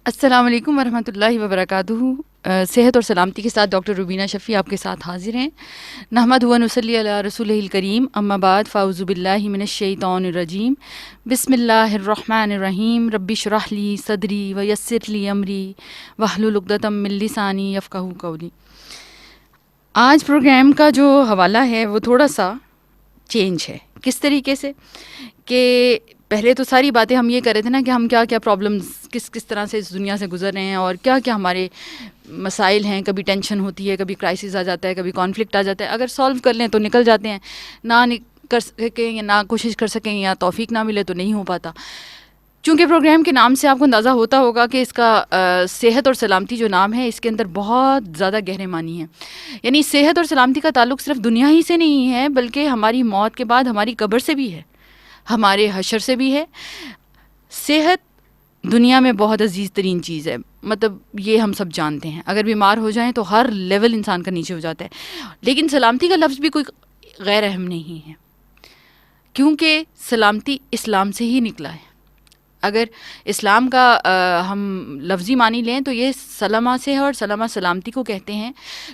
السلام علیکم ورحمۃ اللہ وبرکاتہ۔ صحت اور سلامتی کے ساتھ ڈاکٹر روبینہ شفیع آپ کے ساتھ حاضر ہیں۔ نحمدہ و نصلی علی رسولہ الکریم، اما بعد فاعوذ باللہ من الشیطان الرجیم، بسم اللہ الرحمن الرحیم، رب اشرح لی صدری ویسر لی امری واحلل عقدۃ من لسانی یفقہوا قولی۔ آج پروگرام کا جو حوالہ ہے وہ تھوڑا سا چینج ہے۔ کس طریقے سے کہ پہلے تو ساری باتیں ہم یہ کر رہے تھے نا کہ ہم کیا کیا پرابلمز کس طرح سے اس دنیا سے گزر رہے ہیں اور کیا کیا ہمارے مسائل ہیں۔ کبھی ٹینشن ہوتی ہے، کبھی کرائسس آ جاتا ہے، کبھی کانفلکٹ آ جاتا ہے۔ اگر سالو کر لیں تو نکل جاتے ہیں، نہ کر سکیں یا نہ کوشش کر سکیں یا توفیق نہ ملے تو نہیں ہو پاتا۔ چونکہ پروگرام کے نام سے آپ کو اندازہ ہوتا ہوگا کہ اس کا صحت اور سلامتی جو نام ہے اس کے اندر بہت زیادہ گہرے معنی ہیں۔ یعنی صحت اور سلامتی کا تعلق صرف دنیا ہی سے نہیں ہے، بلکہ ہماری موت کے بعد ہماری قبر سے بھی ہے، ہمارے حشر سے بھی ہے۔ صحت دنیا میں بہت عزیز ترین چیز ہے، مطلب یہ ہم سب جانتے ہیں۔ اگر بیمار ہو جائیں تو ہر لیول انسان کا نیچے ہو جاتا ہے۔ لیکن سلامتی کا لفظ بھی کوئی غیر اہم نہیں ہے، کیونکہ سلامتی اسلام سے ہی نکلا ہے۔ اگر اسلام کا ہم لفظی معنی لیں تو یہ سلامہ سے ہے، اور سلامہ سلامتی کو کہتے ہیں۔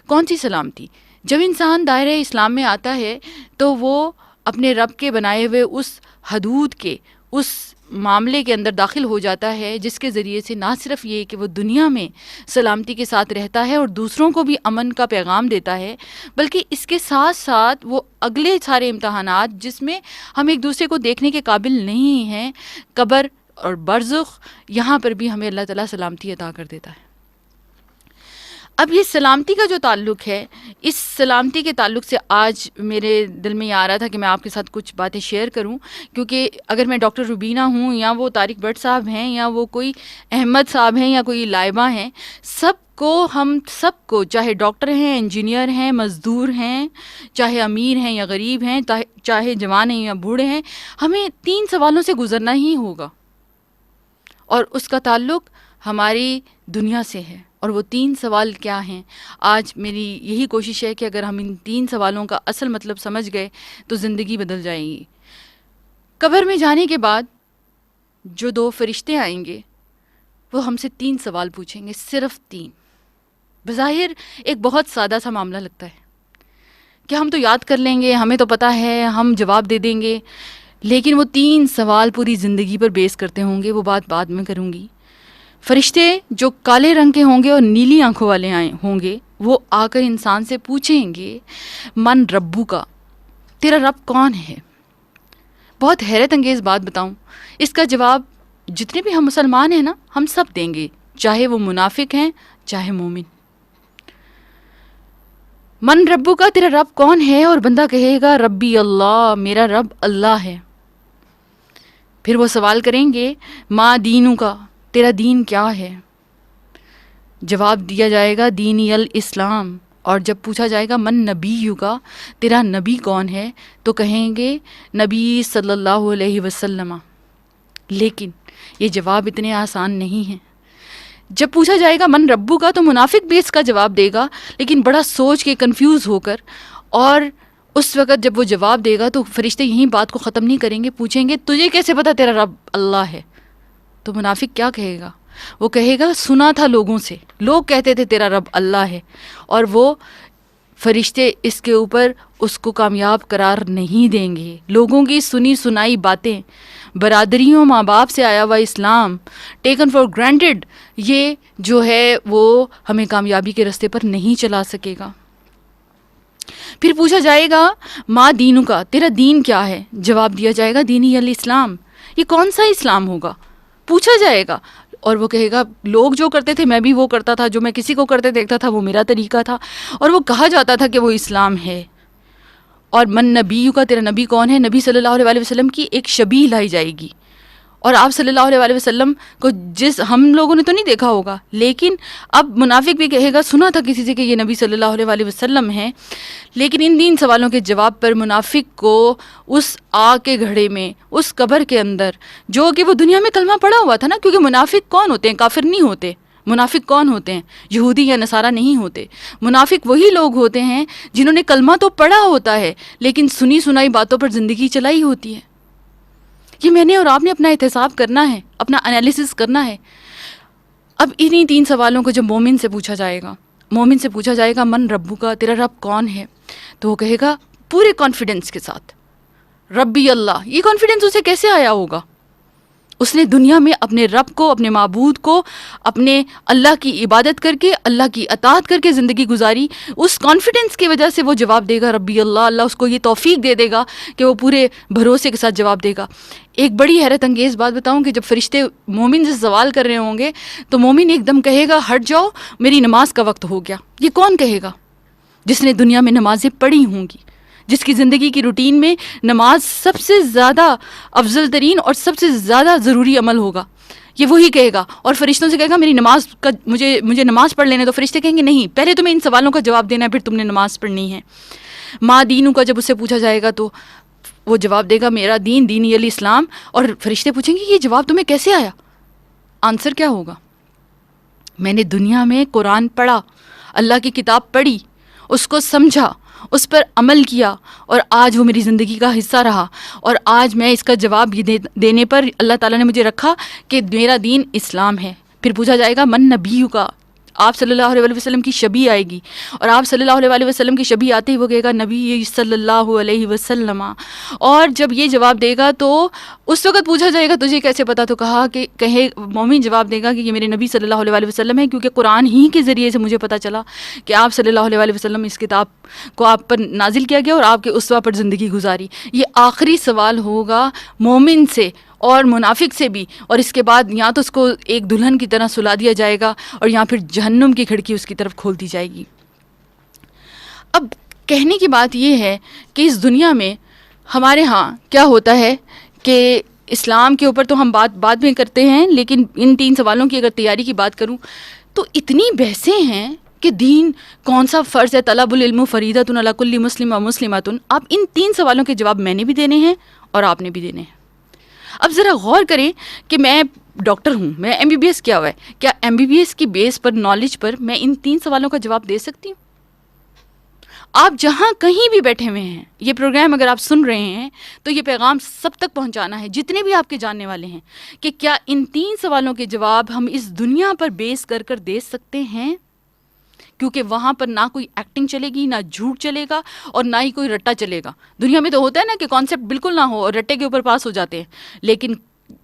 کون سی سلامتی؟ جب انسان دائرہ اسلام میں آتا ہے تو وہ اپنے رب کے بنائے ہوئے اس حدود کے، اس معاملے کے اندر داخل ہو جاتا ہے جس کے ذریعے سے نہ صرف یہ کہ وہ دنیا میں سلامتی کے ساتھ رہتا ہے اور دوسروں کو بھی امن کا پیغام دیتا ہے، بلکہ اس کے ساتھ ساتھ وہ اگلے سارے امتحانات جس میں ہم ایک دوسرے کو دیکھنے کے قابل نہیں ہیں، قبر اور برزخ، یہاں پر بھی ہمیں اللہ تعالیٰ سلامتی عطا کر دیتا ہے۔ اب یہ سلامتی کا جو تعلق ہے، اس سلامتی کے تعلق سے آج میرے دل میں یہ آ رہا تھا کہ میں آپ کے ساتھ کچھ باتیں شیئر کروں، کیونکہ اگر میں ڈاکٹر روبینہ ہوں یا وہ طارق بٹ صاحب ہیں یا وہ کوئی احمد صاحب ہیں یا کوئی لائبہ ہیں، ہم سب کو چاہے ڈاکٹر ہیں، انجینئر ہیں، مزدور ہیں، چاہے امیر ہیں یا غریب ہیں، چاہے جوان ہیں یا بوڑھے ہیں، ہمیں 3 سوالوں سے گزرنا ہی ہوگا، اور اس کا تعلق ہماری دنیا سے ہے۔ اور وہ 3 سوال کیا ہیں؟ آج میری یہی کوشش ہے کہ اگر ہم ان 3 سوالوں کا اصل مطلب سمجھ گئے تو زندگی بدل جائے گی۔ قبر میں جانے کے بعد جو 2 فرشتے آئیں گے وہ ہم سے 3 سوال پوچھیں گے، صرف 3۔ بظاہر ایک بہت سادہ سا معاملہ لگتا ہے کہ ہم تو یاد کر لیں گے، ہمیں تو پتہ ہے، ہم جواب دے دیں گے، لیکن وہ 3 سوال پوری زندگی پر بیس کرتے ہوں گے۔ وہ بات بعد میں کروں گی۔ فرشتے جو کالے رنگ کے ہوں گے اور نیلی آنکھوں والے ہوں گے، وہ آ کر انسان سے پوچھیں گے، من ربو کا، تیرا رب کون ہے؟ بہت حیرت انگیز بات بتاؤں، اس کا جواب جتنے بھی ہم مسلمان ہیں نا، ہم سب دیں گے، چاہے وہ منافق ہیں چاہے مومن۔ من ربو کا، تیرا رب کون ہے؟ اور بندہ کہے گا ربی اللہ، میرا رب اللہ ہے۔ پھر وہ سوال کریں گے ما دینو کا، تیرا دین کیا ہے؟ جواب دیا جائے گا دینی الاسلام۔ اور جب پوچھا جائے گا من نبیو کا، تیرا نبی کون ہے؟ تو کہیں گے نبی صلی اللہ علیہ وسلم۔ لیکن یہ جواب اتنے آسان نہیں ہیں۔ جب پوچھا جائے گا من ربو کا تو منافق بھی اس کا جواب دے گا، لیکن بڑا سوچ کے کنفیوز ہو کر، اور اس وقت جب وہ جواب دے گا تو فرشتے یہیں بات کو ختم نہیں کریں گے، پوچھیں گے تجھے کیسے پتا تیرا رب اللہ ہے؟ تو منافق کیا کہے گا؟ وہ کہے گا سنا تھا لوگوں سے، لوگ کہتے تھے تیرا رب اللہ ہے، اور وہ فرشتے اس کے اوپر اس کو کامیاب قرار نہیں دیں گے۔ لوگوں کی سنی سنائی باتیں، برادریوں، ماں باپ سے آیا ہوا اسلام، ٹیکن فار گرانٹیڈ، یہ جو ہے وہ ہمیں کامیابی کے راستے پر نہیں چلا سکے گا۔ پھر پوچھا جائے گا ماں دینوں کا، تیرا دین کیا ہے؟ جواب دیا جائے گا دینی الاسلام۔ یہ کون سا اسلام ہوگا؟ پوچھا جائے گا، اور وہ کہے گا لوگ جو کرتے تھے میں بھی وہ کرتا تھا، جو میں کسی کو کرتے دیکھتا تھا وہ میرا طریقہ تھا، اور وہ کہا جاتا تھا کہ وہ اسلام ہے۔ اور من نبیو کا، تیرا نبی کون ہے؟ نبی صلی اللہ علیہ وسلم کی ایک شبیہ لائی جائے گی، اور آپ صلی اللہ علیہ وسلم کو ہم لوگوں نے تو نہیں دیکھا ہوگا، لیکن اب منافق بھی کہے گا سنا تھا کسی سے کہ یہ نبی صلی اللہ علیہ وسلم ہے۔ لیکن ان 3 سوالوں کے جواب پر منافق کو اس آگ کے گھڑے میں، اس قبر کے اندر، جو کہ وہ دنیا میں کلمہ پڑھا ہوا تھا نا، کیونکہ منافق کون ہوتے ہیں؟ کافر نہیں ہوتے۔ منافق کون ہوتے ہیں؟ یہودی یا نصارہ نہیں ہوتے۔ منافق وہی لوگ ہوتے ہیں جنہوں نے کلمہ تو پڑھا ہوتا ہے لیکن سنی سنائی باتوں پر زندگی چلائی ہوتی ہے۔ یہ میں نے اور آپ نے اپنا احتساب کرنا ہے، اپنا انالیسس کرنا ہے۔ اب انہی 3 سوالوں کو جب مومن سے پوچھا جائے گا، مومن سے پوچھا جائے گا من ربو کا، تیرا رب کون ہے، تو وہ کہے گا پورے کانفیڈنس کے ساتھ ربی اللہ. یہ کانفیڈنس اسے کیسے آیا ہوگا؟ اس نے دنیا میں اپنے رب کو، اپنے معبود کو، اپنے اللہ کی عبادت کر کے، اللہ کی اطاعت کر کے زندگی گزاری. اس کانفیڈنس کی وجہ سے وہ جواب دے گا ربی اللہ. اللہ اس کو یہ توفیق دے دے گا کہ وہ پورے بھروسے کے ساتھ جواب دے گا. ایک بڑی حیرت انگیز بات بتاؤں کہ جب فرشتے مومن سے سوال کر رہے ہوں گے تو مومن ایک دم کہے گا ہٹ جاؤ، میری نماز کا وقت ہو گیا. یہ کون کہے گا؟ جس نے دنیا میں نمازیں پڑھی ہوں گی، جس کی زندگی کی روٹین میں نماز سب سے زیادہ افضل ترین اور سب سے زیادہ ضروری عمل ہوگا. یہ وہی کہے گا اور فرشتوں سے کہے گا میری نماز کا مجھے نماز پڑھ لینے. تو فرشتے کہیں گے نہیں، پہلے تمہیں ان سوالوں کا جواب دینا ہے، پھر تم نے نماز پڑھنی ہے. ماں دینوں کا جب اس سے پوچھا جائے گا تو وہ جواب دے گا میرا دین دینی الاسلام. اور فرشتے پوچھیں گے یہ جواب تمہیں کیسے آیا؟ آنسر کیا ہوگا؟ میں نے دنیا میں قرآن پڑھا، اللہ کی کتاب پڑھی، اس کو سمجھا، اس پر عمل کیا، اور آج وہ میری زندگی کا حصہ رہا. اور آج میں اس کا جواب یہ دینے پر اللہ تعالیٰ نے مجھے رکھا کہ میرا دین اسلام ہے. پھر پوچھا جائے گا من نبیو کا، آپ صلی اللہ علیہ وسلم کی شبیہ آئے گی، اور آپ صلی اللہ علیہ وسلم کی شبیہ آتے ہی وہ کہے گا نبی صلی اللہ علیہ وسلم. اور جب یہ جواب دے گا تو اس وقت پوچھا جائے گا تجھے کیسے پتا؟ تو کہا کہ کہے مومن جواب دے گا کہ یہ میرے نبی صلی اللہ علیہ وسلم ہے، کیونکہ قرآن ہی کے ذریعے سے مجھے پتا چلا کہ آپ صلی اللہ علیہ وسلم اس کتاب کو آپ پر نازل کیا گیا اور آپ کے اسوہ پر زندگی گزاری. یہ آخری سوال ہوگا مومن سے اور منافق سے بھی، اور اس کے بعد یا تو اس کو ایک دلہن کی طرح سلا دیا جائے گا اور یا پھر جہنم کی کھڑکی اس کی طرف کھول دی جائے گی. اب کہنے کی بات یہ ہے کہ اس دنیا میں ہمارے ہاں کیا ہوتا ہے کہ اسلام کے اوپر تو ہم بات میں کرتے ہیں، لیکن ان 3 سوالوں کی اگر تیاری کی بات کروں تو اتنی بحثیں ہیں کہ دین کون سا فرض ہے، طلب العلم فریضۃ علی کل مسلم و مسلمۃ. اب ان 3 سوالوں کے جواب میں نے بھی دینے ہیں اور آپ نے بھی دینے ہیں. اب ذرا غور کریں کہ میں ڈاکٹر ہوں، میں ایم بی بی ایس کیا ہوا ہے، کیا ایم بی بی ایس کی بیس پر، نالج پر میں ان 3 سوالوں کا جواب دے سکتی ہوں؟ آپ جہاں کہیں بھی بیٹھے ہوئے ہیں، یہ پروگرام اگر آپ سن رہے ہیں تو یہ پیغام سب تک پہنچانا ہے، جتنے بھی آپ کے جاننے والے ہیں، کہ کیا ان 3 سوالوں کے جواب ہم اس دنیا پر بیس کر کر دے سکتے ہیں؟ کیونکہ وہاں پر نہ کوئی ایکٹنگ چلے گی، نہ جھوٹ چلے گا، اور نہ ہی کوئی رٹا چلے گا. دنیا میں تو ہوتا ہے نا کہ کانسیپٹ بالکل نہ ہو اور رٹے کے اوپر پاس ہو جاتے ہیں، لیکن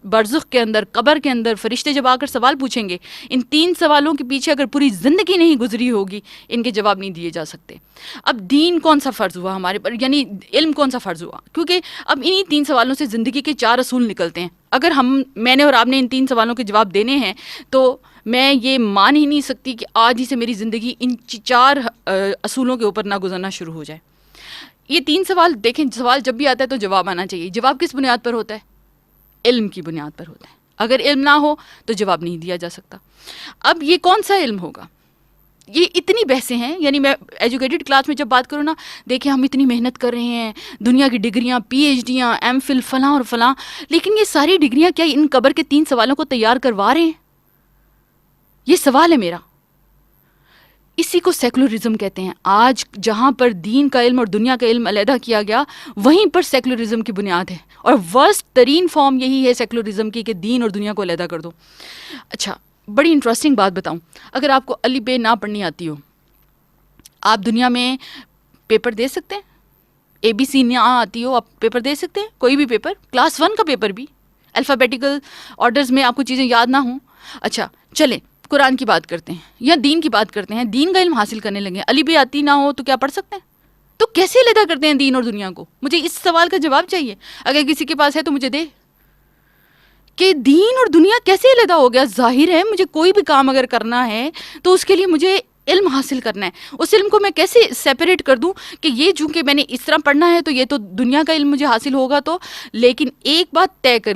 برزخ کے اندر، قبر کے اندر فرشتے جب آ کر سوال پوچھیں گے، ان 3 سوالوں کے پیچھے اگر پوری زندگی نہیں گزری ہوگی ان کے جواب نہیں دیے جا سکتے. اب دین کون سا فرض ہوا ہمارے پر، یعنی علم کون سا فرض ہوا؟ کیونکہ اب انہی 3 سوالوں سے زندگی کے 4 اصول نکلتے ہیں. اگر میں نے اور آپ نے ان 3 سوالوں کے جواب دینے ہیں تو میں یہ مان ہی نہیں سکتی کہ آج ہی سے میری زندگی ان 4 اصولوں کے اوپر نہ گزرنا شروع ہو جائے. یہ 3 سوال دیکھیں، سوال جب بھی آتا ہے تو جواب آنا چاہیے. جواب کس بنیاد پر ہوتا ہے؟ علم کی بنیاد پر ہوتا ہے. اگر علم نہ ہو تو جواب نہیں دیا جا سکتا. اب یہ کون سا علم ہوگا؟ یہ اتنی بحثیں ہیں، یعنی میں ایجوکیٹڈ کلاس میں جب بات کروں نا، دیکھیں ہم اتنی محنت کر رہے ہیں، دنیا کی ڈگریاں، پی ایچ ڈیاں، ایم فل، فلاں اور فلاں، لیکن یہ ساری ڈگریاں کیا ان قبر کے 3 سوالوں کو تیار کروا رہے ہیں؟ یہ سوال ہے میرا. اسی کو سیکولرزم کہتے ہیں. آج جہاں پر دین کا علم اور دنیا کا علم علیحدہ کیا گیا، وہیں پر سیکولرزم کی بنیاد ہے، اور ورسٹ ترین فارم یہی ہے سیکولرزم کی کہ دین اور دنیا کو علیحدہ کر دو. اچھا، بڑی انٹرسٹنگ بات بتاؤں. اگر آپ کو الف ب نہ پڑھنی آتی ہو، آپ دنیا میں پیپر دے سکتے ہیں؟ اے بی سی نہ آتی ہو، آپ پیپر دے سکتے ہیں، کوئی بھی پیپر، کلاس 1 کا پیپر بھی، الفابیٹیکل آرڈرز میں آپ کو چیزیں یاد نہ ہوں. اچھا چلیں قرآن کی بات کرتے ہیں یا دین کی بات کرتے ہیں. دین کا علم حاصل کرنے لگے، الف ب آتی نہ ہو تو کیا پڑھ سکتے ہیں؟ تو کیسے علیحدہ کرتے ہیں دین اور دنیا کو؟ مجھے اس سوال کا جواب چاہیے. اگر کسی کے پاس ہے تو مجھے دے کہ دین اور دنیا کیسے علیحدہ ہو گیا. ظاہر ہے مجھے کوئی بھی کام اگر کرنا ہے تو اس کے لیے مجھے علم حاصل کرنا ہے. اس علم کو میں کیسے سیپریٹ کر دوں کہ یہ چونکہ میں نے اس طرح پڑھنا ہے تو یہ تو دنیا کا علم مجھے حاصل ہوگا. تو لیکن ایک بات طے کر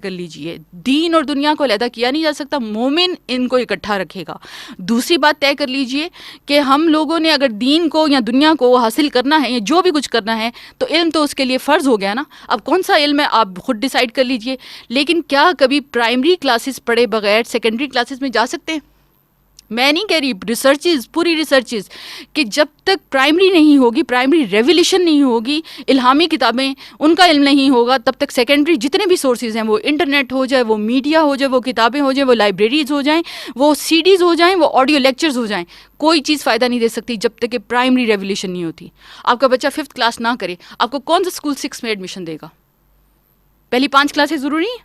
لیجئے، دین اور دنیا کو علیحدہ کیا نہیں جا سکتا. مومن ان کو اکٹھا رکھے گا. دوسری بات طے کر لیجئے کہ ہم لوگوں نے اگر دین کو یا دنیا کو حاصل کرنا ہے یا جو بھی کچھ کرنا ہے تو علم تو اس کے لیے فرض ہو گیا نا. اب کون سا علم ہے آپ خود ڈیسائیڈ کر لیجئے. لیکن کیا کبھی پرائمری کلاسز پڑھے بغیر سیکنڈری کلاسز میں جا سکتے ہیں؟ میں نہیں کہہ رہی، ریسرچز، پوری ریسرچز، کہ جب تک پرائمری نہیں ہوگی، پرائمری ریولیوشن نہیں ہوگی، الہامی کتابیں ان کا علم نہیں ہوگا، تب تک سیکنڈری جتنے بھی سورسز ہیں، وہ انٹرنیٹ ہو جائے، وہ میڈیا ہو جائے، وہ کتابیں ہو جائیں، وہ لائبریریز ہو جائیں، وہ سی ڈیز ہو جائیں، وہ آڈیو لیکچرز ہو جائیں، کوئی چیز فائدہ نہیں دے سکتی جب تک کہ پرائمری ریولیوشن نہیں ہوتی. آپ کا بچہ 5th کلاس نہ کرے، آپ کو کون سا اسکول 6 میں ایڈمیشن دے گا؟ پہلی 5 کلاسیں ضروری ہیں؟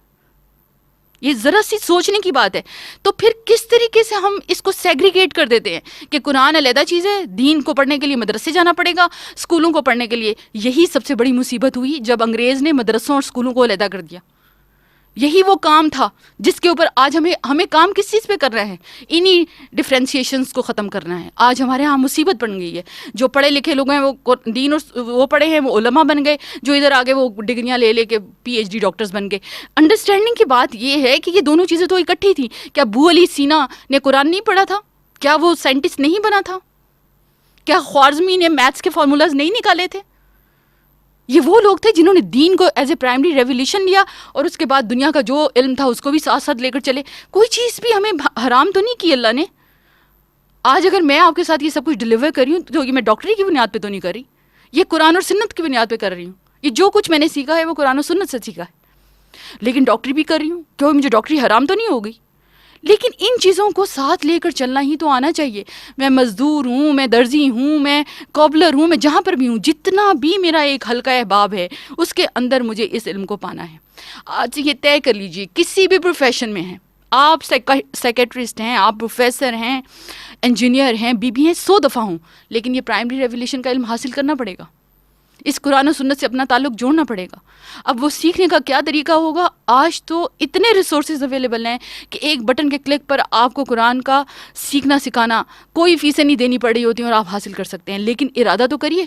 یہ ذرا سی سوچنے کی بات ہے. تو پھر کس طریقے سے ہم اس کو سیگریگیٹ کر دیتے ہیں کہ قرآن علیحدہ چیز ہے، دین کو پڑھنے کے لیے مدرسے جانا پڑے گا، اسکولوں کو پڑھنے کے لیے. یہی سب سے بڑی مصیبت ہوئی جب انگریز نے مدرسوں اور اسکولوں کو علیحدہ کر دیا. یہی وہ کام تھا جس کے اوپر آج ہمیں کام کس چیز پہ کر رہے ہیں؟ انہی ڈفرینسیشنز کو ختم کرنا ہے. آج ہمارے ہاں مصیبت بن گئی ہے. جو پڑھے لکھے لوگ ہیں وہ دین اور وہ پڑھے ہیں وہ علماء بن گئے، جو ادھر آگے وہ ڈگریاں لے کے پی ایچ ڈی ڈاکٹرز بن گئے. انڈرسٹینڈنگ کی بات یہ ہے کہ یہ دونوں چیزیں تو اکٹھی تھیں. کیا ابو علی سینا نے قرآن نہیں پڑھا تھا؟ کیا وہ سائنٹسٹ نہیں بنا تھا؟ کیا خوارزمی نے میتھس کے فارمولاز نہیں نکالے تھے؟ یہ وہ لوگ تھے جنہوں نے دین کو ایز اے پرائمری ریولیوشن لیا، اور اس کے بعد دنیا کا جو علم تھا اس کو بھی ساتھ ساتھ لے کر چلے. کوئی چیز بھی ہمیں حرام تو نہیں کی اللہ نے. آج اگر میں آپ کے ساتھ یہ سب کچھ ڈلیور کر رہی ہوں تو یہ میں ڈاکٹری کی بنیاد پہ تو نہیں کر رہی، یہ قرآن اور سنت کی بنیاد پہ کر رہی ہوں. یہ جو کچھ میں نے سیکھا ہے وہ قرآن و سنت سے سیکھا ہے. لیکن ڈاکٹری بھی کر رہی ہوں، کیوں مجھے ڈاکٹری حرام تو نہیں ہو گئی؟ لیکن ان چیزوں کو ساتھ لے کر چلنا ہی تو آنا چاہیے. میں مزدور ہوں، میں درزی ہوں، میں کوبلر ہوں، میں جہاں پر بھی ہوں، جتنا بھی میرا ایک حلقہ احباب ہے اس کے اندر مجھے اس علم کو پانا ہے. آج یہ طے کر لیجئے، کسی بھی پروفیشن میں ہیں آپ، سیکیٹرسٹ ہیں، آپ پروفیسر ہیں، انجینئر ہیں، بی بی ہیں، 100 دفعہ ہوں، لیکن یہ پرائمری ریولیوشن کا علم حاصل کرنا پڑے گا. اس قرآن و سنت سے اپنا تعلق جوڑنا پڑے گا. اب وہ سیکھنے کا کیا طریقہ ہوگا؟ آج تو اتنے ریسورسز اویلیبل ہیں کہ ایک بٹن کے کلک پر آپ کو قرآن کا سیکھنا سکھانا کوئی فیسیں نہیں دینی پڑ رہی ہوتی ہیں اور آپ حاصل کر سکتے ہیں. لیکن ارادہ تو کریے.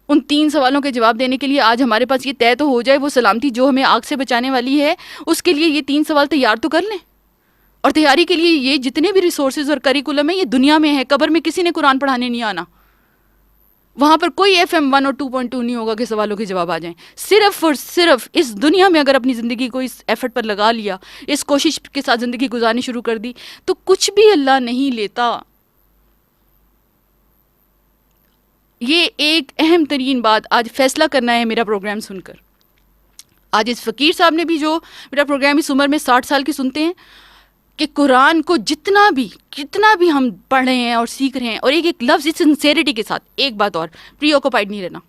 ان 3 سوالوں کے جواب دینے کے لیے آج ہمارے پاس یہ طے تو ہو جائے، وہ سلامتی جو ہمیں آگ سے بچانے والی ہے اس کے لیے یہ 3 سوال تیار تو کر لیں. اور تیاری کے لیے یہ جتنے بھی ریسورسز اور کریکولم ہیں یہ دنیا میں ہے. قبر میں کسی نے قرآن پڑھانے نہیں آنا. وہاں پر کوئی FM 1 اور 2.2 نہیں ہوگا کہ سوالوں کے جواب آ جائیں. صرف اور صرف اس دنیا میں اگر اپنی زندگی کو اس ایفرٹ پر لگا لیا، اس کوشش کے ساتھ زندگی گزارنی شروع کر دی، تو کچھ بھی اللہ نہیں لیتا. یہ ایک اہم ترین بات آج فیصلہ کرنا ہے میرا پروگرام سن کر. آج اس فقیر صاحب نے بھی جو میرا پروگرام اس عمر میں 60 سال کی سنتے ہیں، کہ قرآن کو جتنا بھی ہم پڑھ رہے ہیں اور سیکھ رہے ہیں، اور ایک لفظ سنسیریٹی کے ساتھ، ایک بات اور، پری آکوپائڈ نہیں رہنا.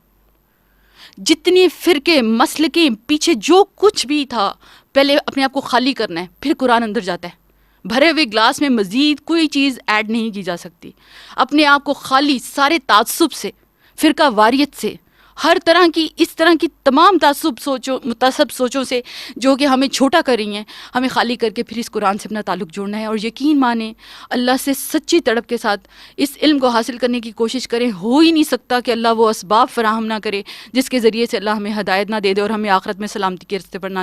جتنے فرقے مسلکیں پیچھے جو کچھ بھی تھا، پہلے اپنے آپ کو خالی کرنا ہے، پھر قرآن اندر جاتا ہے. بھرے ہوئے گلاس میں مزید کوئی چیز ایڈ نہیں کی جا سکتی. اپنے آپ کو خالی سارے تعصب سے، فرقہ واریت سے، ہر طرح کی اس طرح کی تمام متعصب سوچوں سے جو کہ ہمیں چھوٹا کر رہی ہیں، ہمیں خالی کر کے پھر اس قرآن سے اپنا تعلق جوڑنا ہے. اور یقین مانیں، اللہ سے سچی تڑپ کے ساتھ اس علم کو حاصل کرنے کی کوشش کریں. ہو ہی نہیں سکتا کہ اللہ وہ اسباب فراہم نہ کرے جس کے ذریعے سے اللہ ہمیں ہدایت نہ دے دے اور ہمیں آخرت میں سلامتی کے رستے پر نہ،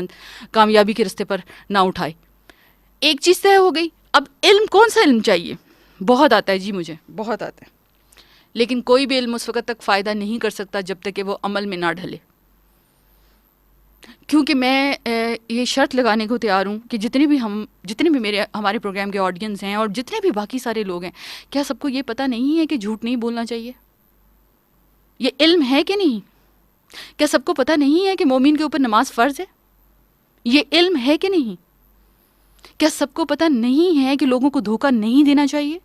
کامیابی کے رستے پر نہ اٹھائے. ایک چیز طے ہو گئی. اب علم کون سا علم چاہیے؟ بہت آتا ہے جی، مجھے بہت آتا ہے، لیکن کوئی بھی علم اس وقت تک فائدہ نہیں کر سکتا جب تک کہ وہ عمل میں نہ ڈھلے. کیونکہ میں یہ شرط لگانے کو تیار ہوں کہ جتنے بھی ہمارے پروگرام کے آڈینس ہیں اور جتنے بھی باقی سارے لوگ ہیں، کیا سب کو یہ پتہ نہیں ہے کہ جھوٹ نہیں بولنا چاہیے؟ یہ علم ہے کہ نہیں؟ کیا سب کو پتہ نہیں ہے کہ مومن کے اوپر نماز فرض ہے؟ یہ علم ہے کہ نہیں؟ کیا سب کو پتہ نہیں ہے کہ لوگوں کو دھوکہ نہیں دینا چاہیے؟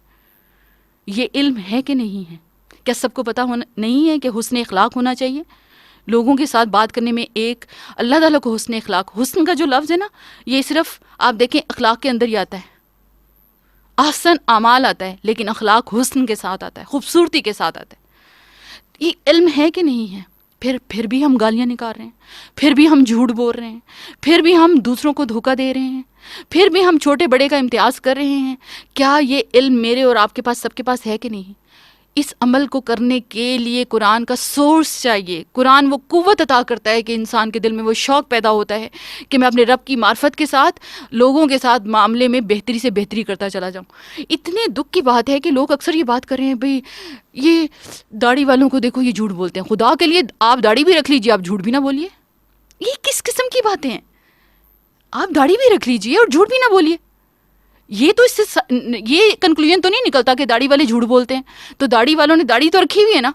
یہ علم ہے کہ نہیں ہے؟ کیا سب کو پتہ نہیں ہے کہ حسن اخلاق ہونا چاہیے؟ لوگوں کے ساتھ بات کرنے میں ایک اللہ تعالیٰ کو حسن اخلاق، حسن کا جو لفظ ہے نا، یہ صرف آپ دیکھیں اخلاق کے اندر ہی آتا ہے. احسن اعمال آتا ہے، لیکن اخلاق حسن کے ساتھ آتا ہے، خوبصورتی کے ساتھ آتا ہے. یہ علم ہے کہ نہیں ہے؟ پھر بھی ہم گالیاں نکال رہے ہیں، پھر بھی ہم جھوٹ بول رہے ہیں، پھر بھی ہم دوسروں کو دھوکہ دے رہے ہیں، پھر بھی ہم چھوٹے بڑے کا امتیاز کر رہے ہیں. کیا یہ علم میرے اور آپ کے پاس، سب کے پاس ہے کہ نہیں؟ اس عمل کو کرنے کے لیے قرآن کا سورس چاہیے. قرآن وہ قوت عطا کرتا ہے کہ انسان کے دل میں وہ شوق پیدا ہوتا ہے کہ میں اپنے رب کی معرفت کے ساتھ لوگوں کے ساتھ معاملے میں بہتری سے بہتری کرتا چلا جاؤں. اتنے دکھ کی بات ہے کہ لوگ اکثر یہ بات کر رہے ہیں، بھئی یہ داڑھی والوں کو دیکھو یہ جھوٹ بولتے ہیں. خدا کے لیے آپ داڑھی بھی رکھ لیجیے، آپ جھوٹ بھی نہ بولیے. یہ کس قسم کی باتیں ہیں؟ آپ داڑھی بھی رکھ لیجیے اور جھوٹ بھی نہ بولیے. یہ تو اس سے یہ کنکلوژن تو نہیں نکلتا کہ داڑھی والے جھوٹ بولتے ہیں، تو داڑھی والوں نے داڑھی تو رکھی ہوئی ہے نا،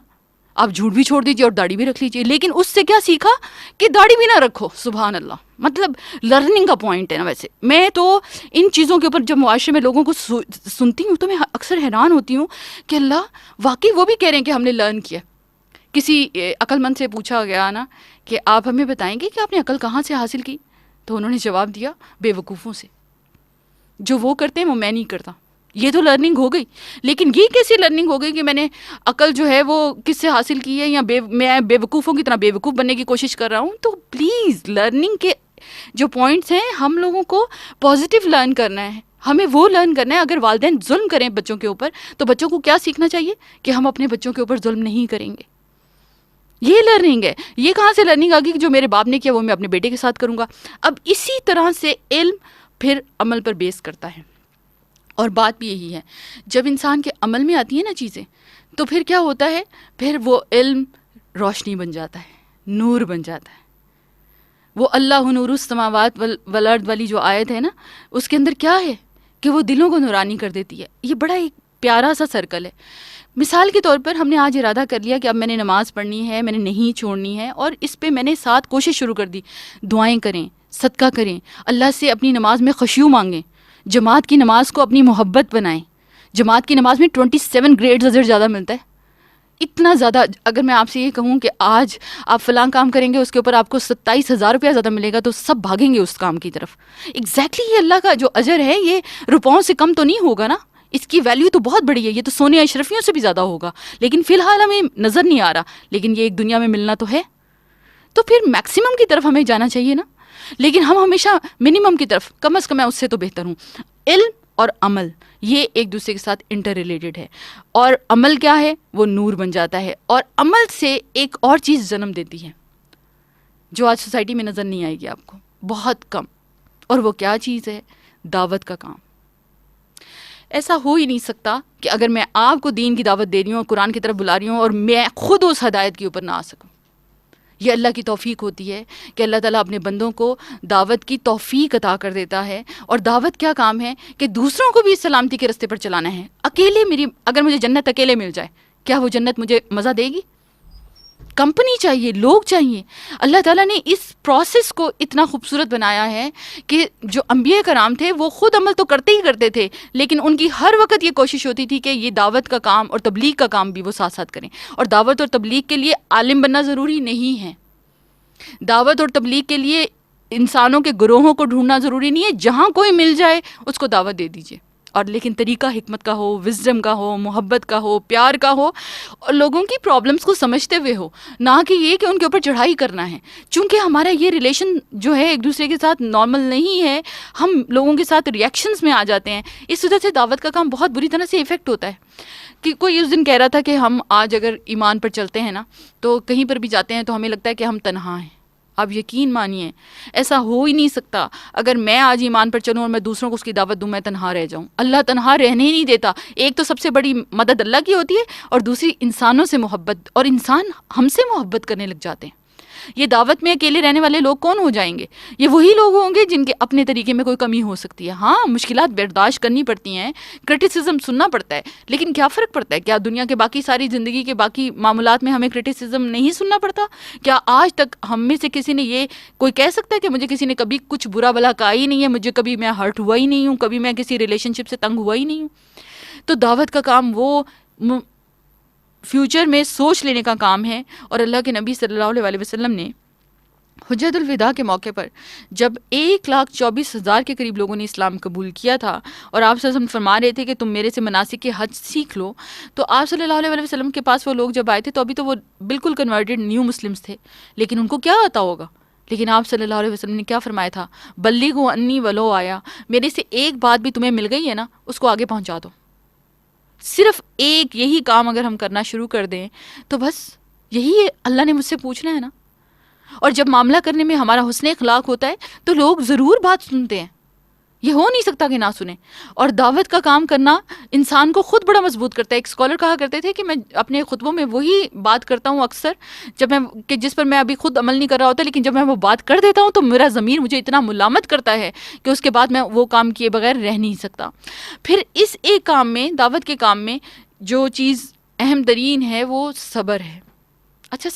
آپ جھوٹ بھی چھوڑ دیجیے اور داڑھی بھی رکھ لیجیے، لیکن اس سے کیا سیکھا کہ داڑھی بھی نہ رکھو. سبحان اللہ. مطلب لرننگ کا پوائنٹ ہے نا. ویسے میں تو ان چیزوں کے اوپر جب معاشرے میں لوگوں کو سنتی ہوں تو میں اکثر حیران ہوتی ہوں کہ اللہ، واقعی وہ بھی کہہ رہے ہیں کہ ہم نے لرن کیا. کسی عقل مند سے پوچھا گیا نا کہ آپ ہمیں بتائیں گے کہ آپ نے عقل کہاں سے حاصل کی، تو انہوں نے جواب دیا بے وقوفوں سے. جو وہ کرتے ہیں وہ میں نہیں کرتا. یہ تو لرننگ ہو گئی، لیکن یہ کیسی لرننگ ہو گئی کہ میں نے عقل جو ہے وہ کس سے حاصل کی ہے، یا میں بے وقوفوں کی طرح بے وقوف بننے کی کوشش کر رہا ہوں. تو پلیز لرننگ کے جو پوائنٹس ہیں ہم لوگوں کو پازیٹیو لرن کرنا ہے. ہمیں وہ لرن کرنا ہے. اگر والدین ظلم کریں بچوں کے اوپر تو بچوں کو کیا سیکھنا چاہیے کہ ہم اپنے بچوں کے اوپر ظلم نہیں کریں گے. یہ لرننگ ہے. یہ کہاں سے لرننگ آ گئی کہ جو میرے باپ نے کیا وہ میں اپنے بیٹے کے ساتھ کروں گا. اب اسی طرح سے علم پھر عمل پر بیس کرتا ہے، اور بات بھی یہی ہے جب انسان کے عمل میں آتی ہیں نا چیزیں تو پھر کیا ہوتا ہے، پھر وہ علم روشنی بن جاتا ہے، نور بن جاتا ہے. وہ اللہ نور السماوات والارض والی جو آیت ہے نا، اس کے اندر کیا ہے کہ وہ دلوں کو نورانی کر دیتی ہے. یہ بڑا ایک پیارا سا سرکل ہے. مثال کے طور پر ہم نے آج ارادہ کر لیا کہ اب میں نے نماز پڑھنی ہے، میں نے نہیں چھوڑنی ہے، اور اس پہ میں نے ساتھ کوشش شروع کر دی. دعائیں کریں، صدقہ کریں، اللہ سے اپنی نماز میں خشوع مانگیں، جماعت کی نماز کو اپنی محبت بنائیں. جماعت کی نماز میں 27 گریڈز اجر زیادہ ملتا ہے. اتنا زیادہ. اگر میں آپ سے یہ کہوں کہ آج آپ فلاں کام کریں گے اس کے اوپر آپ کو 27,000 روپیہ زیادہ ملے گا تو سب بھاگیں گے اس کام کی طرف. ایگزیکٹلی یہ اللہ کا جو اجر ہے یہ روپوں سے کم تو نہیں ہوگا نا. اس کی ویلیو تو بہت بڑی ہے. یہ تو سونے اشرفیوں سے بھی زیادہ ہوگا، لیکن فی الحال ہمیں نظر نہیں آ رہا. لیکن یہ ایک دنیا میں ملنا تو ہے. تو پھر میکسیمم کی طرف ہمیں جانا چاہیے نا. لیکن ہم ہمیشہ منیمم کی طرف، کم از کم میں اس سے تو بہتر ہوں. علم اور عمل یہ ایک دوسرے کے ساتھ انٹر ریلیٹڈ ہے. اور عمل کیا ہے؟ وہ نور بن جاتا ہے. اور عمل سے ایک اور چیز جنم دیتی ہے جو آج سوسائٹی میں نظر نہیں آئے گی آپ کو، بہت کم. اور وہ کیا چیز ہے؟ دعوت کا کام. ایسا ہو ہی نہیں سکتا کہ اگر میں آپ کو دین کی دعوت دے رہی ہوں اور قرآن کی طرف بلا رہی ہوں اور میں خود اس ہدایت کے اوپر نہ آ سکوں. یہ اللہ کی توفیق ہوتی ہے کہ اللہ تعالیٰ اپنے بندوں کو دعوت کی توفیق عطا کر دیتا ہے. اور دعوت کیا کام ہے کہ دوسروں کو بھی سلامتی کے راستے پر چلانا ہے. اکیلے اگر مجھے جنت اکیلے مل جائے، کیا وہ جنت مجھے مزہ دے گی؟ کمپنی چاہیے، لوگ چاہیے. اللہ تعالیٰ نے اس پروسیس کو اتنا خوبصورت بنایا ہے کہ جو انبیاء کرام تھے وہ خود عمل تو کرتے ہی کرتے تھے، لیکن ان کی ہر وقت یہ کوشش ہوتی تھی کہ یہ دعوت کا کام اور تبلیغ کا کام بھی وہ ساتھ ساتھ کریں. اور دعوت اور تبلیغ کے لیے عالم بننا ضروری نہیں ہے. دعوت اور تبلیغ کے لیے انسانوں کے گروہوں کو ڈھونڈنا ضروری نہیں ہے. جہاں کوئی مل جائے اس کو دعوت دے دیجیے. اور لیکن طریقہ حکمت کا ہو، وزڈم کا ہو، محبت کا ہو، پیار کا ہو، اور لوگوں کی پرابلمس کو سمجھتے ہوئے ہو، نہ کہ یہ کہ ان کے اوپر چڑھائی کرنا ہے. چونکہ ہمارا یہ ریلیشن جو ہے ایک دوسرے کے ساتھ نارمل نہیں ہے، ہم لوگوں کے ساتھ ریئیکشنز میں آ جاتے ہیں. اس وجہ سے دعوت کا کام بہت بری طرح سے افیکٹ ہوتا ہے. کہ کوئی اس دن کہہ رہا تھا کہ ہم آج اگر ایمان پر چلتے ہیں نا تو کہیں پر بھی جاتے ہیں تو ہمیں لگتا ہے کہ ہم تنہا ہیں. آپ یقین مانیے ایسا ہو ہی نہیں سکتا. اگر میں آج ایمان پر چلوں اور میں دوسروں کو اس کی دعوت دوں، میں تنہا رہ جاؤں. اللہ تنہا رہنے ہی نہیں دیتا. ایک تو سب سے بڑی مدد اللہ کی ہوتی ہے، اور دوسری انسانوں سے محبت. اور انسان ہم سے محبت کرنے لگ جاتے ہیں. یہ دعوت میں اکیلے رہنے والے لوگ کون ہو جائیں گے؟ یہ وہی لوگ ہوں گے جن کے اپنے طریقے میں کوئی کمی ہو سکتی ہے. ہاں مشکلات برداشت کرنی پڑتی ہیں، کرٹیسزم سننا پڑتا ہے، لیکن کیا فرق پڑتا ہے؟ کیا دنیا کے باقی ساری زندگی کے باقی معاملات میں ہمیں کرٹیسزم نہیں سننا پڑتا؟ کیا آج تک ہم میں سے کسی نے یہ کوئی کہہ سکتا ہے کہ مجھے کسی نے کبھی کچھ برا بلا کہا ہی نہیں ہے، مجھے کبھی میں ہرٹ ہوا ہی نہیں ہوں، کبھی میں کسی ریلیشن شپ سے تنگ ہوا ہی نہیں ہوں؟ تو دعوت کا کام وہ فیوچر میں سوچ لینے کا کام ہے. اور اللہ کے نبی صلی اللہ علیہ وسلم نے حجۃ الوداع کے موقع پر جب 1,24,000 کے قریب لوگوں نے اسلام قبول کیا تھا، اور آپ صلی اللہ علیہ وسلم فرما رہے تھے کہ تم میرے سے مناسک کے حج سیکھ لو، تو آپ صلی اللہ علیہ وسلم کے پاس وہ لوگ جب آئے تھے تو ابھی تو وہ بالکل کنورٹڈ نیو مسلمس تھے، لیکن ان کو کیا آتا ہوگا. لیکن آپ صلی اللہ علیہ وسلم نے کیا فرمایا تھا؟ بلغوا انی ولو آیا. میرے سے ایک بات بھی تمہیں مل گئی ہے نا، اس کو آگے پہنچا دو. صرف ایک یہی کام اگر ہم کرنا شروع کر دیں تو بس یہی اللہ نے مجھ سے پوچھنا ہے نا. اور جب معاملہ کرنے میں ہمارا حسن اخلاق ہوتا ہے تو لوگ ضرور بات سنتے ہیں. یہ ہو نہیں سکتا کہ نہ سنیں. اور دعوت کا کام کرنا انسان کو خود بڑا مضبوط کرتا ہے. ایک اسکالر کہا کرتے تھے کہ میں اپنے خطبوں میں وہی بات کرتا ہوں اکثر جب میں کہ جس پر میں ابھی خود عمل نہیں کر رہا ہوتا، لیکن جب میں وہ بات کر دیتا ہوں تو میرا ضمیر مجھے اتنا ملامت کرتا ہے کہ اس کے بعد میں وہ کام کیے بغیر رہ نہیں سکتا. پھر اس ایک کام میں، دعوت کے کام میں، جو چیز اہم ترین ہے وہ صبر ہے. اچھا،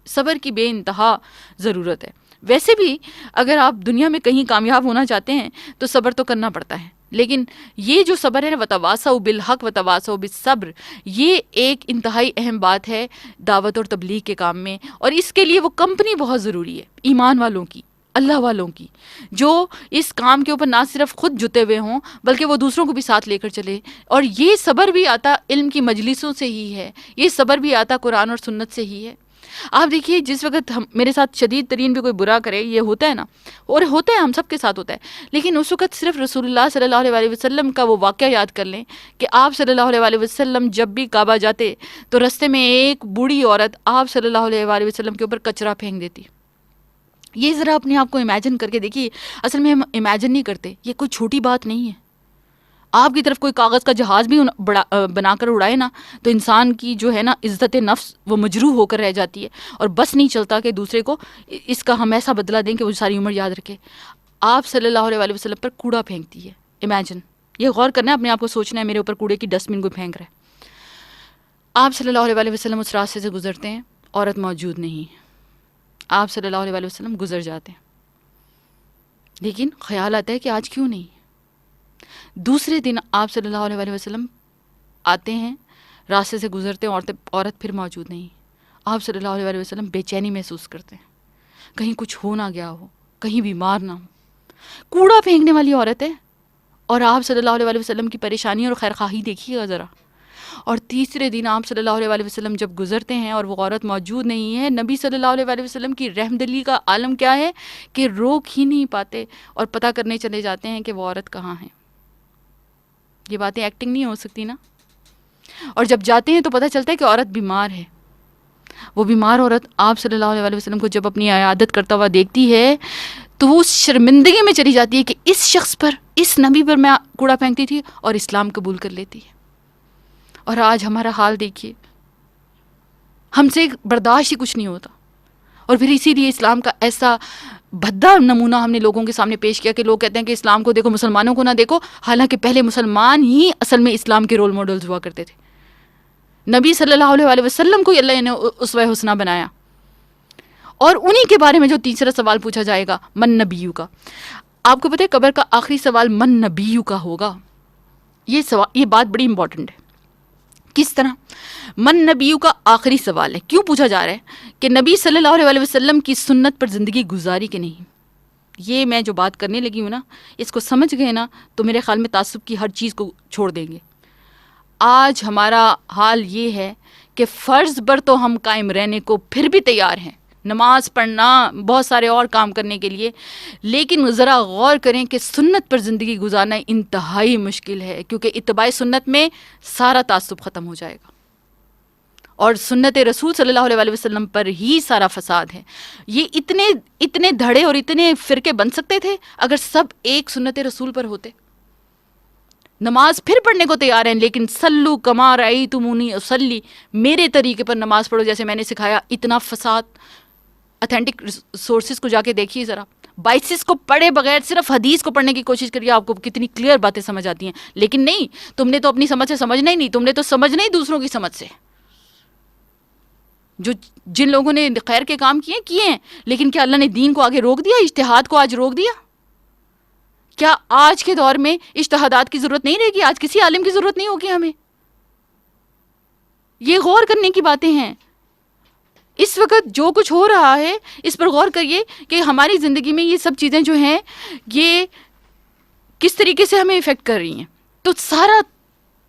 صبر کی بے انتہا ضرورت ہے. ویسے بھی اگر آپ دنیا میں کہیں کامیاب ہونا چاہتے ہیں تو صبر تو کرنا پڑتا ہے، لیکن یہ جو صبر ہے نا، وتواصوا بالحق وتواصوا بالصبر، یہ ایک انتہائی اہم بات ہے دعوت اور تبلیغ کے کام میں. اور اس کے لیے وہ کمپنی بہت ضروری ہے، ایمان والوں کی، اللہ والوں کی، جو اس کام کے اوپر نہ صرف خود جتے ہوئے ہوں بلکہ وہ دوسروں کو بھی ساتھ لے کر چلے. اور یہ صبر بھی آتا علم کی مجلسوں سے ہی ہے، یہ صبر بھی آتا قرآن اور سنت سے ہی ہے. آپ دیکھیے، جس وقت میرے ساتھ شدید ترین بھی کوئی برا کرے، یہ ہوتا ہے نا، اور ہوتا ہے، ہم سب کے ساتھ ہوتا ہے، لیکن اس وقت صرف رسول اللہ صلی اللہ علیہ وسلم کا وہ واقعہ یاد کر لیں کہ آپ صلی اللہ علیہ وسلم جب بھی کعبہ جاتے تو رستے میں ایک بوڑھی عورت آپ صلی اللہ علیہ وسلم کے اوپر کچرا پھینک دیتی. یہ ذرا اپنے آپ کو امیجن کر کے دیکھیے. اصل میں ہم امیجن نہیں کرتے، یہ کوئی چھوٹی بات نہیں ہے. آپ کی طرف کوئی کاغذ کا جہاز بھی بنا کر اڑائے نا تو انسان کی جو ہے نا عزت نفس وہ مجروح ہو کر رہ جاتی ہے، اور بس نہیں چلتا کہ دوسرے کو اس کا ہم ایسا بدلہ دیں کہ وہ ساری عمر یاد رکھے. آپ صلی اللہ علیہ وسلم پر کوڑا پھینکتی ہے. امیجن، یہ غور کرنا ہے، اپنے آپ کو سوچنا ہے میرے اوپر کوڑے کی ڈسٹ بن کوئی پھینک رہا ہے. آپ صلی اللہ علیہ وسلم اس راستے سے گزرتے ہیں، عورت موجود نہیں. آپ صلی اللہ علیہ وسلم گزر جاتے ہیں، لیکن خیال آتا ہے کہ آج کیوں نہیں. دوسرے دن آپ صلی اللہ علیہ وسلم آتے ہیں، راستے سے گزرتے ہیں، عورت پھر موجود نہیں. آپ صلی اللہ علیہ وسلم بے چینی محسوس کرتے ہیں، کہیں کچھ ہو نہ گیا ہو، کہیں بیمار نہ ہو. کوڑا پھینکنے والی عورت ہے، اور آپ صلی اللہ علیہ وسلم کی پریشانی اور خیرخواہی دیکھیے گا ذرا. اور تیسرے دن آپ صلی اللہ علیہ وسلم جب گزرتے ہیں اور وہ عورت موجود نہیں ہے، نبی صلی اللہ علیہ وسلم کی رحم دلی کا عالم کیا ہے کہ روک ہی نہیں پاتے اور پتہ کرنے چلے جاتے ہیں کہ وہ عورت کہاں ہے. یہ باتیں ایکٹنگ نہیں ہو سکتی نا. اور جب جاتے ہیں تو پتہ چلتا ہے کہ عورت بیمار ہے. وہ بیمار عورت آپ صلی اللہ علیہ وسلم کو جب اپنی عیادت کرتا ہوا دیکھتی ہے تو وہ اس شرمندگی میں چلی جاتی ہے کہ اس شخص پر، اس نبی پر میں کوڑا پھینکتی تھی، اور اسلام قبول کر لیتی ہے. اور آج ہمارا حال دیکھیے، ہم سے برداشت ہی کچھ نہیں ہوتا. اور پھر اسی لیے اسلام کا ایسا بھدا نمونہ ہم نے لوگوں کے سامنے پیش کیا کہ لوگ کہتے ہیں کہ اسلام کو دیکھو، مسلمانوں کو نہ دیکھو، حالانکہ پہلے مسلمان ہی اصل میں اسلام کے رول ماڈلز ہوا کرتے تھے. نبی صلی اللہ علیہ وسلم کو اللہ نے اسوہ حسنہ بنایا. اور انہی کے بارے میں جو تیسرا سوال پوچھا جائے گا، من نبیو کا. آپ کو پتہ ہے قبر کا آخری سوال من نبیو کا ہوگا. یہ بات بڑی امپورٹنٹ ہے. کس طرح؟ من نبیو کا آخری سوال ہے. کیوں پوچھا جا رہا ہے کہ نبی صلی اللہ علیہ وسلم کی سنت پر زندگی گزاری کہ نہیں. یہ میں جو بات کرنے لگی ہوں نا، اس کو سمجھ گئے نا تو میرے خیال میں تعصب کی ہر چیز کو چھوڑ دیں گے. آج ہمارا حال یہ ہے کہ فرض پر تو ہم قائم رہنے کو پھر بھی تیار ہیں، نماز پڑھنا، بہت سارے اور کام کرنے کے لیے، لیکن ذرا غور کریں کہ سنت پر زندگی گزارنا انتہائی مشکل ہے، کیونکہ اتباع سنت میں سارا تعصب ختم ہو جائے گا، اور سنت رسول صلی اللہ علیہ وسلم پر ہی سارا فساد ہے. یہ اتنے دھڑے اور اتنے فرقے بن سکتے تھے اگر سب ایک سنت رسول پر ہوتے. نماز پھر پڑھنے کو تیار ہیں، لیکن سلو کما رأیتمونی اصلی، میرے طریقے پر نماز پڑھو جیسے میں نے سکھایا. اتنا فساد. اتھینٹک سورسز کو جا کے دیکھیے ذرا، بائسس کو پڑھے بغیر صرف حدیث کو پڑھنے کی کوشش کریے، آپ کو کتنی کلیئر باتیں سمجھ آتی ہیں. لیکن نہیں، تم نے تو اپنی سمجھ سے سمجھنا ہی نہیں، تم نے تو سمجھنا ہی دوسروں کی سمجھ سے. جن لوگوں نے خیر کے کام کیے ہیں، لیکن کیا اللہ نے دین کو آگے روک دیا؟ اجتہاد کو آج روک دیا؟ کیا آج کے دور میں اجتہادات کی ضرورت نہیں رہے گی؟ آج کسی عالم کی ضرورت نہیں ہوگی ہمیں؟ یہ غور کرنے کی باتیں ہیں. اس وقت جو کچھ ہو رہا ہے اس پر غور کریے کہ ہماری زندگی میں یہ سب چیزیں جو ہیں یہ کس طریقے سے ہمیں افیکٹ کر رہی ہیں. تو سارا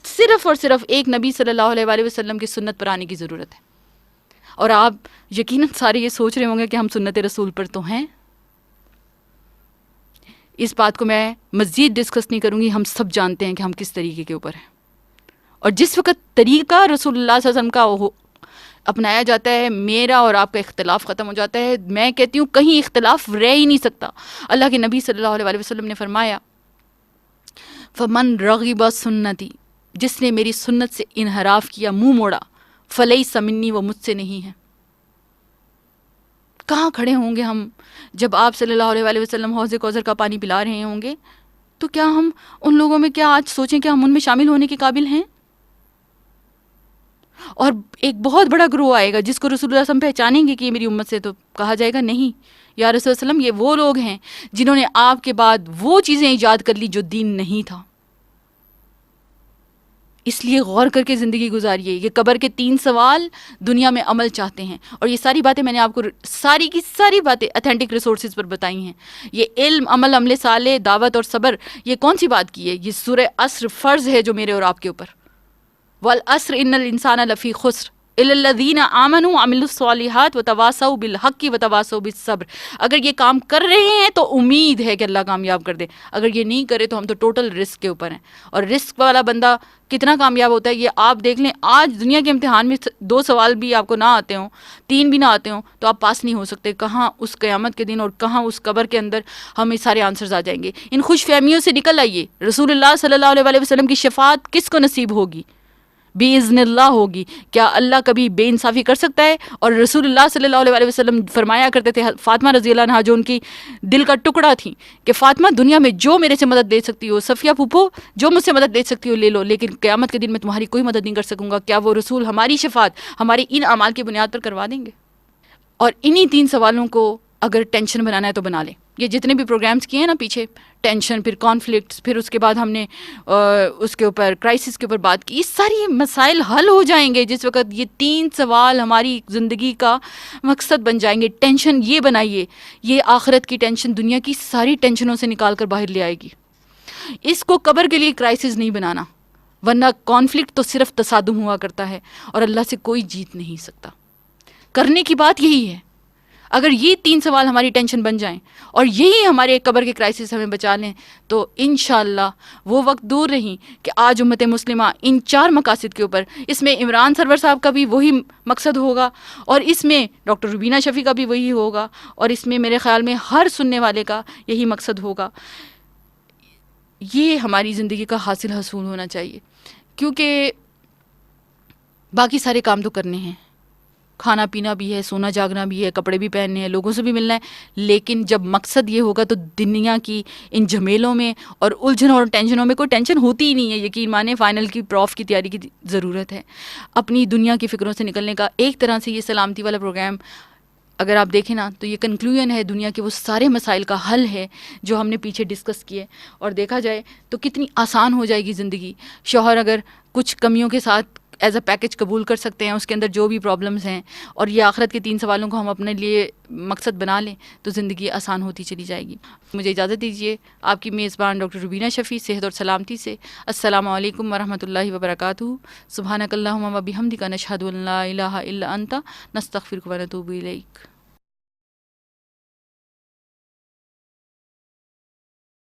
صرف اور صرف ایک نبی صلی اللہ علیہ وسلم کی سنت پر آنے کی ضرورت ہے. اور آپ یقیناً سارے یہ سوچ رہے ہوں گے کہ ہم سنت رسول پر تو ہیں. اس بات کو میں مزید ڈسکس نہیں کروں گی، ہم سب جانتے ہیں کہ ہم کس طریقے کے اوپر ہیں. اور جس وقت طریقہ رسول اللہ صلی اللہ علیہ وسلم کا اپنایا جاتا ہے، میرا اور آپ کا اختلاف ختم ہو جاتا ہے. میں کہتی ہوں کہیں اختلاف رہ ہی نہیں سکتا. اللہ کے نبی صلی اللہ علیہ وسلم نے فرمایا فمن رغب سنتی، جس نے میری سنت سے انحراف کیا، منہ موڑا، فلیس منی، وہ مجھ سے نہیں ہے۔ کہاں کھڑے ہوں گے ہم جب آپ صلی اللہ علیہ وآلہ وسلم حوض کوثر کا پانی پلا رہے ہوں گے؟ تو کیا ہم ان لوگوں میں، کیا آج سوچیں کہ ہم ان میں شامل ہونے کے قابل ہیں؟ اور ایک بہت بڑا گروہ آئے گا جس کو رسول اللہ صلی اللہ علیہ وسلم پہچانیں گے کہ یہ میری امت سے، تو کہا جائے گا نہیں یا رسول اللہ علیہ وسلم، یہ وہ لوگ ہیں جنہوں نے آپ کے بعد وہ چیزیں ایجاد کر لی جو دین نہیں تھا۔ اس لیے غور کر کے زندگی گزاریے۔ یہ قبر کے 3 سوال دنیا میں عمل چاہتے ہیں، اور یہ ساری باتیں میں نے آپ کو ساری کی ساری باتیں اتھینٹک ریسورسز پر بتائی ہیں۔ یہ علم، عمل صالح، دعوت اور صبر، یہ کون سی بات کی ہے؟ یہ سورہ عصر فرض ہے جو میرے اور آپ کے اوپر۔ والعصر ان الانسان لفی خسر الا الذین آمنوا وعملوا الصالحات وتواصوا بالحق وتواصوا بالصبر۔ اگر یہ کام کر رہے ہیں تو امید ہے کہ اللہ کامیاب کر دے، اگر یہ نہیں کرے تو ہم تو ٹوٹل رسک کے اوپر ہیں۔ اور رسک والا بندہ کتنا کامیاب ہوتا ہے یہ آپ دیکھ لیں۔ آج دنیا کے امتحان میں 2 سوال بھی آپ کو نہ آتے ہوں، 3 بھی نہ آتے ہوں، تو آپ پاس نہیں ہو سکتے۔ کہاں اس قیامت کے دن اور کہاں اس قبر کے اندر ہمیں سارے آنسرز آ جائیں گے۔ ان خوش فہمیوں سے نکل آئیے۔ رسول اللہ صلی اللہ علیہ وآلہ وسلم کی شفاعت کس کو نصیب ہوگی؟ بِإِذْنِ اللہ ہوگی۔ کیا اللہ کبھی بے انصافی کر سکتا ہے؟ اور رسول اللہ صلی اللہ علیہ وآلہ وسلم فرمایا کرتے تھے، فاطمہ رضی اللہ عنہا جو ان کی دل کا ٹکڑا تھی، کہ فاطمہ دنیا میں جو میرے سے مدد لے سکتی ہو، صفیہ پھوپھو جو مجھ سے مدد لے سکتی ہو لے لو، لیکن قیامت کے دن میں تمہاری کوئی مدد نہیں کر سکوں گا۔ کیا وہ رسول ہماری شفاعت ہمارے ان اعمال کی بنیاد پر کروا دیں گے؟ اور انہی 3 سوالوں کو اگر ٹینشن بنانا ہے تو بنا لیں۔ یہ جتنے بھی پروگرامز کیے ہیں نا پیچھے، ٹینشن، پھر کانفلکٹس، پھر اس کے بعد ہم نے اس کے اوپر کرائسس کے اوپر بات کی، یہ ساری مسائل حل ہو جائیں گے جس وقت یہ 3 سوال ہماری زندگی کا مقصد بن جائیں گے۔ ٹینشن یہ بنائیے، یہ آخرت کی ٹینشن دنیا کی ساری ٹینشنوں سے نکال کر باہر لے آئے گی۔ اس کو قبر کے لیے کرائسس نہیں بنانا، ورنہ کانفلکٹ تو صرف تصادم ہوا کرتا ہے اور اللہ سے کوئی جیت نہیں سکتا۔ کرنے کی بات یہی ہے، اگر یہ 3 سوال ہماری ٹینشن بن جائیں اور یہی ہمارے قبر کے کرائسس ہمیں بچا لیں، تو انشاءاللہ وہ وقت دور نہیں کہ آج امت مسلمہ ان 4 مقاصد کے اوپر، اس میں عمران سرور صاحب کا بھی وہی مقصد ہوگا، اور اس میں ڈاکٹر روبینہ شفیع کا بھی وہی ہوگا، اور اس میں میرے خیال میں ہر سننے والے کا یہی مقصد ہوگا۔ یہ ہماری زندگی کا حاصل ہونا چاہیے، کیونکہ باقی سارے کام تو کرنے ہیں، کھانا پینا بھی ہے، سونا جاگنا بھی ہے، کپڑے بھی پہننے ہیں، لوگوں سے بھی ملنا ہے، لیکن جب مقصد یہ ہوگا تو دنیا کی ان جھمیلوں میں اور الجھنوں اور ٹینشنوں میں کوئی ٹینشن ہوتی ہی نہیں ہے۔ یقین مانیں، فائنل کی پروف کی تیاری کی ضرورت ہے۔ اپنی دنیا کی فکروں سے نکلنے کا ایک طرح سے یہ سلامتی والا پروگرام اگر آپ دیکھیں نا تو یہ کنکلوژن ہے دنیا کے وہ سارے مسائل کا حل ہے جو ہم نے پیچھے ڈسکس کیے، اور دیکھا جائے تو کتنی آسان ہو جائے گی زندگی۔ شوہر اگر کچھ کمیوں کے ساتھ ایز اے پیکج قبول کر سکتے ہیں، اس کے اندر جو بھی پرابلمز ہیں، اور یہ آخرت کے 3 سوالوں کو ہم اپنے لیے مقصد بنا لیں، تو زندگی آسان ہوتی چلی جائے گی۔ مجھے اجازت دیجیے، آپ کی میزبان ڈاکٹر روبینہ شفیع، صحت اور سلامتی سے۔ السلام علیکم ورحمۃ اللہ وبرکاتہ۔ سبحانک اللہم و بحمدک، نشہد ان لا الہ الا انت، نستغفرک و نتوب الیک۔